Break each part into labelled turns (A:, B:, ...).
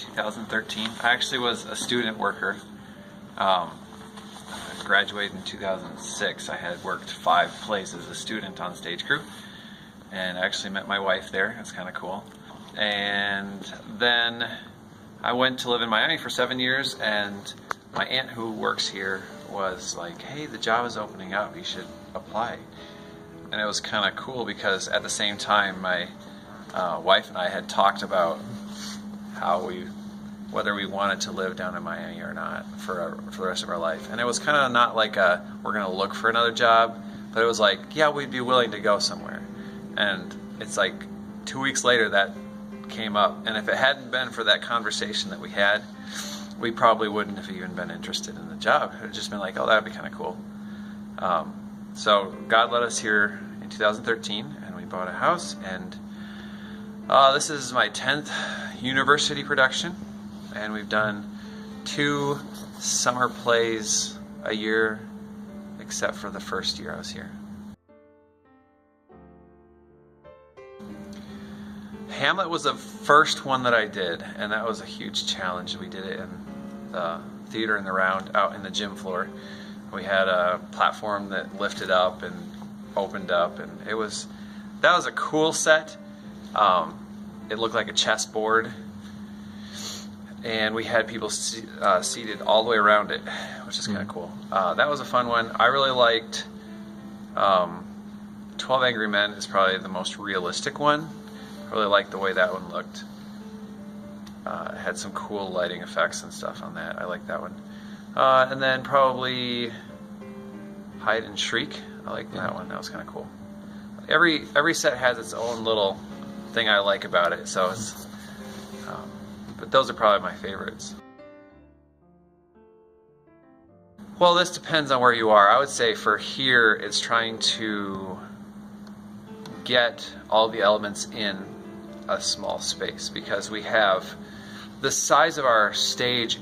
A: 2013. I actually was a student worker. I graduated in 2006. I had worked 5 plays as a student on stage crew, and I actually met my wife there. It's kind of cool. And then I went to live in Miami for 7 years, and my aunt who works here was like, hey, the job is opening up, you should apply. And it was kind of cool because at the same time my wife and I had talked about whether we wanted to live down in Miami or not for the rest of our life. And it was kind of not like we're going to look for another job, but it was like, yeah, we'd be willing to go somewhere. And it's like 2 weeks later that came up, and if it hadn't been for that conversation that we had, we probably wouldn't have even been interested in the job. It had just been like, oh, that would be kind of cool. So God led us here in 2013, and we bought a house, and this is my 10th university production, and we've done 2 summer plays a year, except for the first year I was here. Hamlet was the first one that I did, and that was a huge challenge. We did it in the theater in the round out in the gym floor. We had a platform that lifted up and opened up, and that was a cool set. It looked like a chessboard, and we had people seated all the way around it, which is kind of cool. That was a fun one. I really liked 12 Angry Men is probably the most realistic one. I really liked the way that one looked. It had some cool lighting effects and stuff on that. I like that one. And then probably Hide and Shriek. I like that one. That was kind of cool. Every set has its own little thing I like about it. So it's, but those are probably my favorites. Well, this depends on where you are. I would say for here, it's trying to get all the elements in a small space, because we have the size of our stage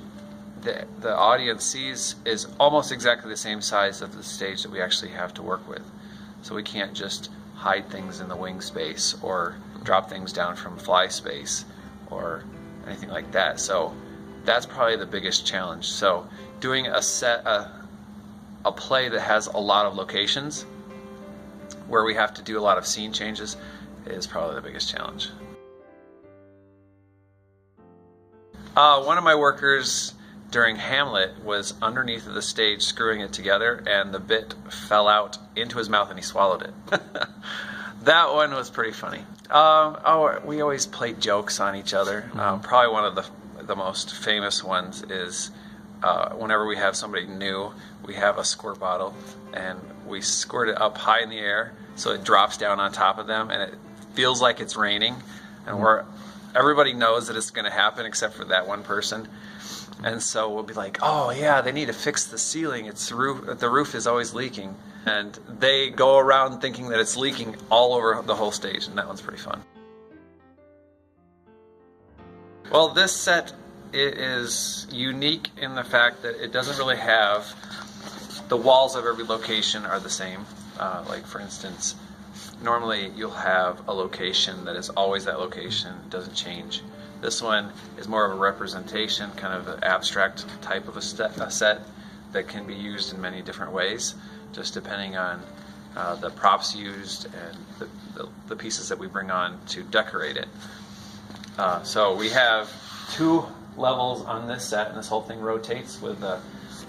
A: the audience sees is almost exactly the same size of the stage that we actually have to work with. So we can't just hide things in the wing space or drop things down from fly space or anything like that. So that's probably the biggest challenge. So doing a play that has a lot of locations where we have to do a lot of scene changes is probably the biggest challenge. One of my workers during Hamlet was underneath of the stage screwing it together, and the bit fell out into his mouth and he swallowed it. That one was pretty funny. We always played jokes on each other. Probably one of the most famous ones is whenever we have somebody new, we have a squirt bottle and we squirt it up high in the air so it drops down on top of them and it feels like it's raining, and everybody knows that it's going to happen except for that one person. And so we'll be like, oh yeah, they need to fix the ceiling. The roof is always leaking. And they go around thinking that it's leaking all over the whole stage, and that one's pretty fun. Well, this set is unique in the fact that it doesn't really have, the walls of every location are the same. Like for instance, normally you'll have a location that is always that location, doesn't change. This one is more of a representation, kind of an abstract type of a set that can be used in many different ways, just depending on the props used and the pieces that we bring on to decorate it. So we have 2 levels on this set, and this whole thing rotates with a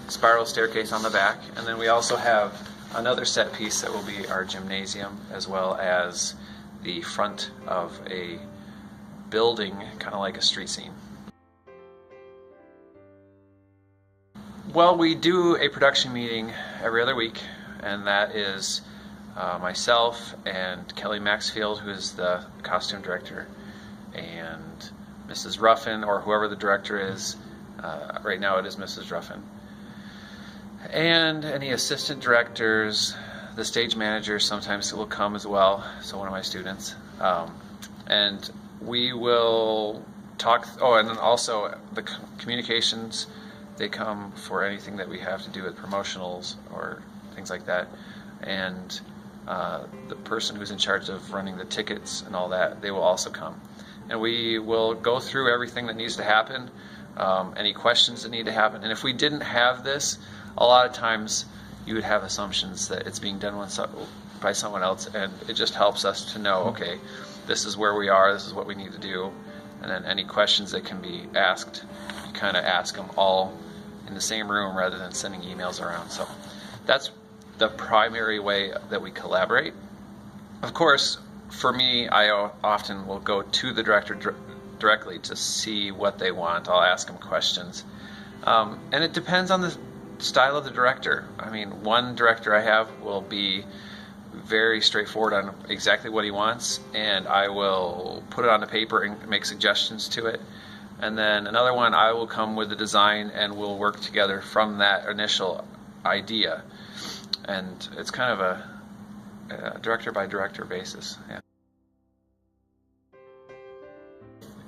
A: spiral staircase on the back. And then we also have another set piece that will be our gymnasium, as well as the front of a building, kind of like a street scene. Well, we do a production meeting every other week, and that is myself and Kelly Maxfield, who is the costume director, and Mrs. Ruffin, or whoever the director is. Right now it is Mrs. Ruffin. And any assistant directors, the stage manager sometimes will come as well, so one of my students. And we will talk, and then also the communications, they come for anything that we have to do with promotionals or things like that. And the person who's in charge of running the tickets and all that, they will also come. and we will go through everything that needs to happen, any questions that need to happen. And if we didn't have this, a lot of times you would have assumptions that it's being done by someone else, and it just helps us to know, okay, this is where we are, this is what we need to do, and then any questions that can be asked, you kind of ask them all in the same room rather than sending emails around. So that's the primary way that we collaborate. Of course, for me, I often will go to the director directly to see what they want. I'll ask them questions. And it depends on the style of the director. I mean, one director I have will be very straightforward on exactly what he wants, and I will put it on the paper and make suggestions to it. And then another one, I will come with the design and we'll work together from that initial idea. And it's kind of a director by director basis. Yeah.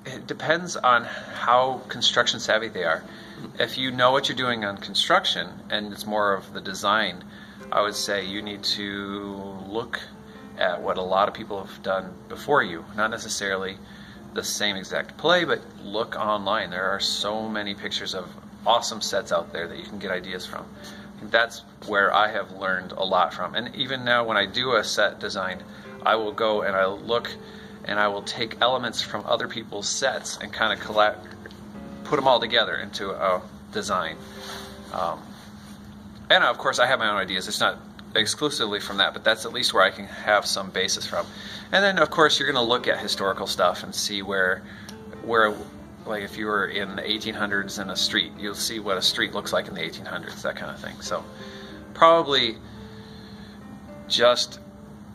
A: It depends on how construction savvy they are. If you know what you're doing on construction and it's more of the design, I would say you need to look at what a lot of people have done before you. Not necessarily the same exact play, but look online. There are so many pictures of awesome sets out there that you can get ideas from. That's where I have learned a lot from. And even now when I do a set design, I will go and I'll look and I will take elements from other people's sets and kind of put them all together into a design. And of course I have my own ideas. It's not exclusively from that, but that's at least where I can have some basis from. And then of course you're going to look at historical stuff and see where like if you were in the 1800s in a street, you'll see what a street looks like in the 1800s, that kind of thing. So probably just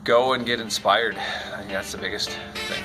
A: go and get inspired. I think that's the biggest thing.